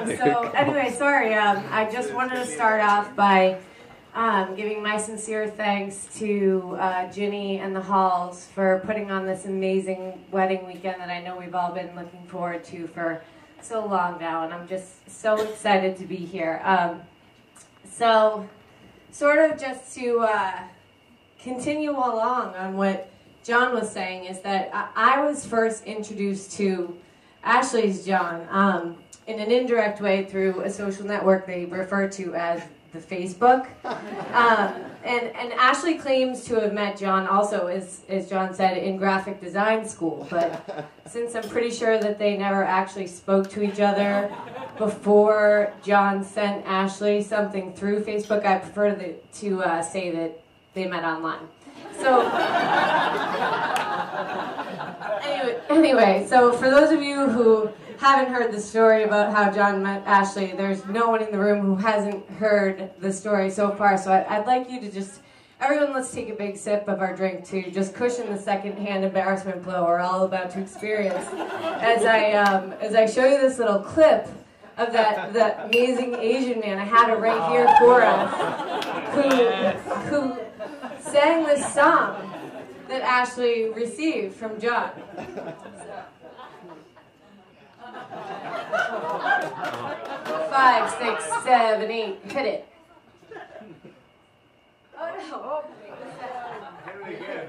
So anyway, sorry, I just wanted to start off by giving my sincere thanks to Ginny and the Halls for putting on this amazing wedding weekend that I know we've all been looking forward to for so long now, and I'm just so excited to be here. So sort of just to continue along on what John was saying is that I was first introduced to Ashley's John in an indirect way through a social network they refer to as the Facebook. And Ashley claims to have met John also, as John said, in graphic design school. But since I'm pretty sure that they never actually spoke to each other before John sent Ashley something through Facebook, I prefer to say that they met online. So anyway, so for those of you who haven't heard the story about how John met Ashley, there's no one in the room who hasn't heard the story so far. So I'd like you to just, everyone, let's take a big sip of our drink to just cushion the second-hand embarrassment blow we're all about to experience as I show you this little clip of that amazing Asian man. I had it right here for us, who sang this song that Ashley received from John. 5, 6, 7, 8, hit it. Oh no. Hit it again.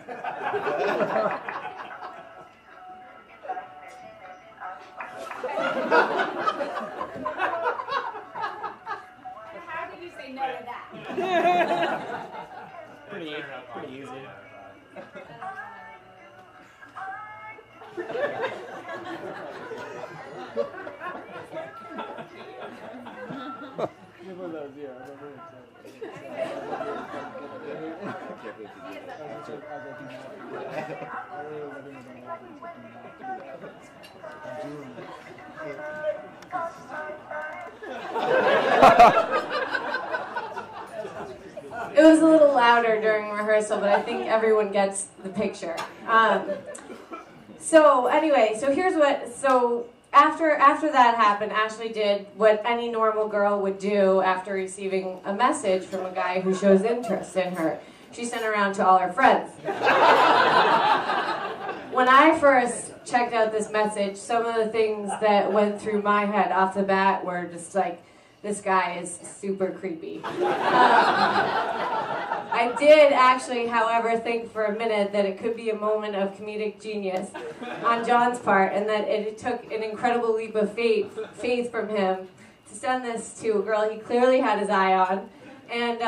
How did you say no to that? Pretty easy. It was a little louder during rehearsal, but I think everyone gets the picture. So anyway, so after that happened, Ashley did what any normal girl would do after receiving a message from a guy who shows interest in her. She sent it around to all her friends. When I first checked out this message, some of the things that went through my head off the bat were just like, this guy is super creepy. I did actually, however, think for a minute that it could be a moment of comedic genius on John's part, and that it took an incredible leap of faith from him to send this to a girl he clearly had his eye on, and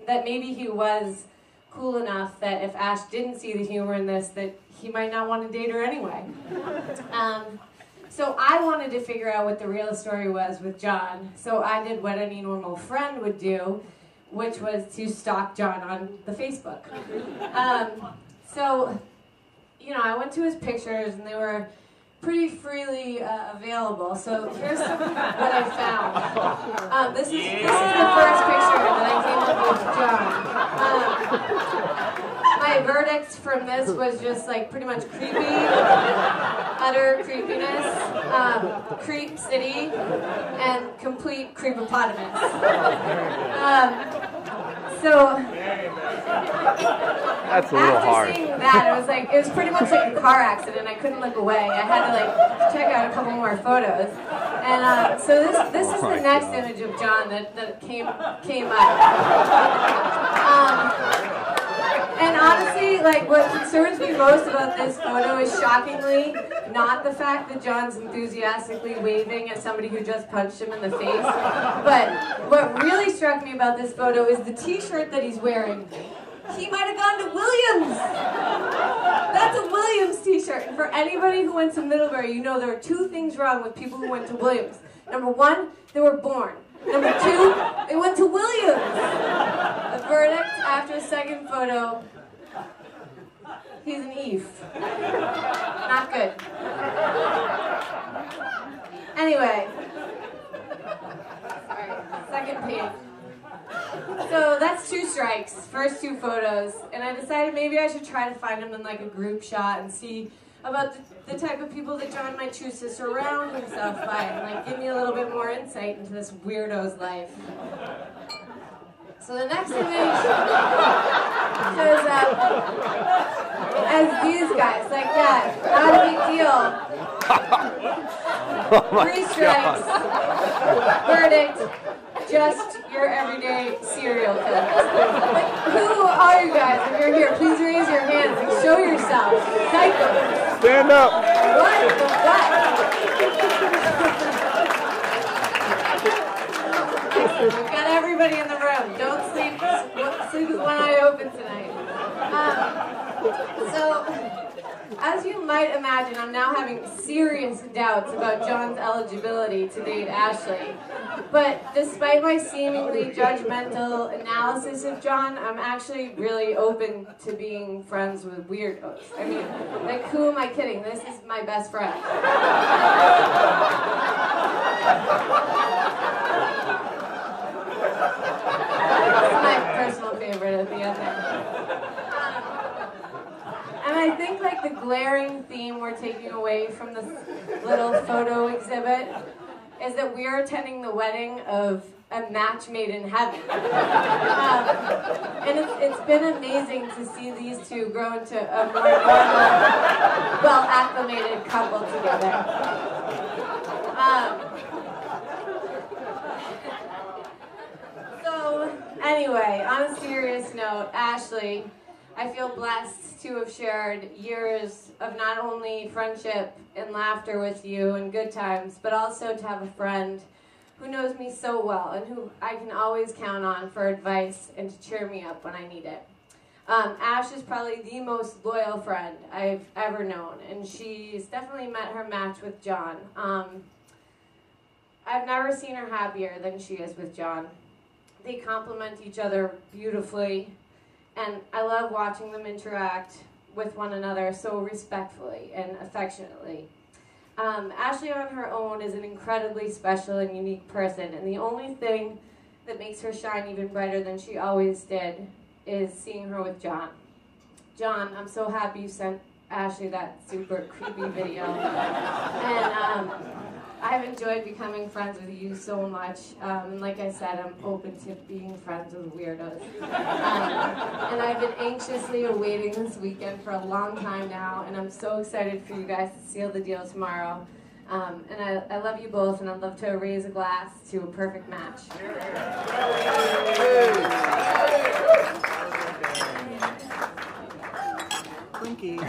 that maybe he was cool enough that if Ash didn't see the humor in this, that he might not want to date her anyway. So I wanted to figure out what the real story was with John, so I did what any normal friend would do, which was to stalk John on the Facebook. So, you know, I went to his pictures, and they were pretty freely available. So here's what I found. This is the first picture that I came up with John. My verdict from this was just like pretty much creepy, utter creepiness, creep city, and complete creepopotamus. So that's a little hard. After seeing that, it was pretty much like a car accident. I couldn't look away. I had to like check out a couple more photos. And so this is the next image of John that came up. And honestly, like, what concerns me most about this photo is shockingly not the fact that John's enthusiastically waving at somebody who just punched him in the face, but what really struck me about this photo is the t-shirt that he's wearing. He might have gone to Williams! That's a Williams t-shirt, and for anybody who went to Middlebury, you know there are two things wrong with people who went to Williams. Number one, they were born. Number two, they went to Williams! The verdict after a second photo, he's an Eve. Not good. Anyway. Sorry, second page. So that's 2 strikes, first 2 photos, and I decided maybe I should try to find him in like a group shot and see about the type of people that John might choose to surround himself by, and like give me a little bit more insight into this weirdo's life. So the next image shows up as these guys. Like, yeah, not a big deal. 3 strikes. Verdict. Just your everyday serial killer. Like, who are you guys? If you're here, please raise your hands and show yourself. Psycho. Stand up. What the fuck? We've got everybody in the room. Don't sleep. Sleep with one eye open tonight. So, as you might imagine, I'm now having serious doubts about John's eligibility to date Ashley. But despite my seemingly judgmental analysis of John, I'm actually really open to being friends with weirdos. I mean, like, who am I kidding? This is my best friend. That's my personal favorite at the end there. And I think like the glaring theme we're taking away from this little photo exhibit is that we are attending the wedding of a match made in heaven. And it's been amazing to see these two grow into a more normal, well-acclimated couple together. So, anyway, on a serious note, Ashley, I feel blessed to have shared years of not only friendship and laughter with you and good times, but also to have a friend who knows me so well and who I can always count on for advice and to cheer me up when I need it. Ash is probably the most loyal friend I've ever known, and she's definitely met her match with John. I've never seen her happier than she is with John. They complement each other beautifully, and I love watching them interact with one another so respectfully and affectionately. Ashley on her own is an incredibly special and unique person, and the only thing that makes her shine even brighter than she always did is seeing her with John. John, I'm so happy you sent Ashley that super creepy video. And I've enjoyed becoming friends with you so much. And like I said, I'm open to being friends with weirdos. And I've been anxiously awaiting this weekend for a long time now, and I'm so excited for you guys to seal the deal tomorrow. And I love you both, and I'd love to raise a glass to a perfect match. Twinkie.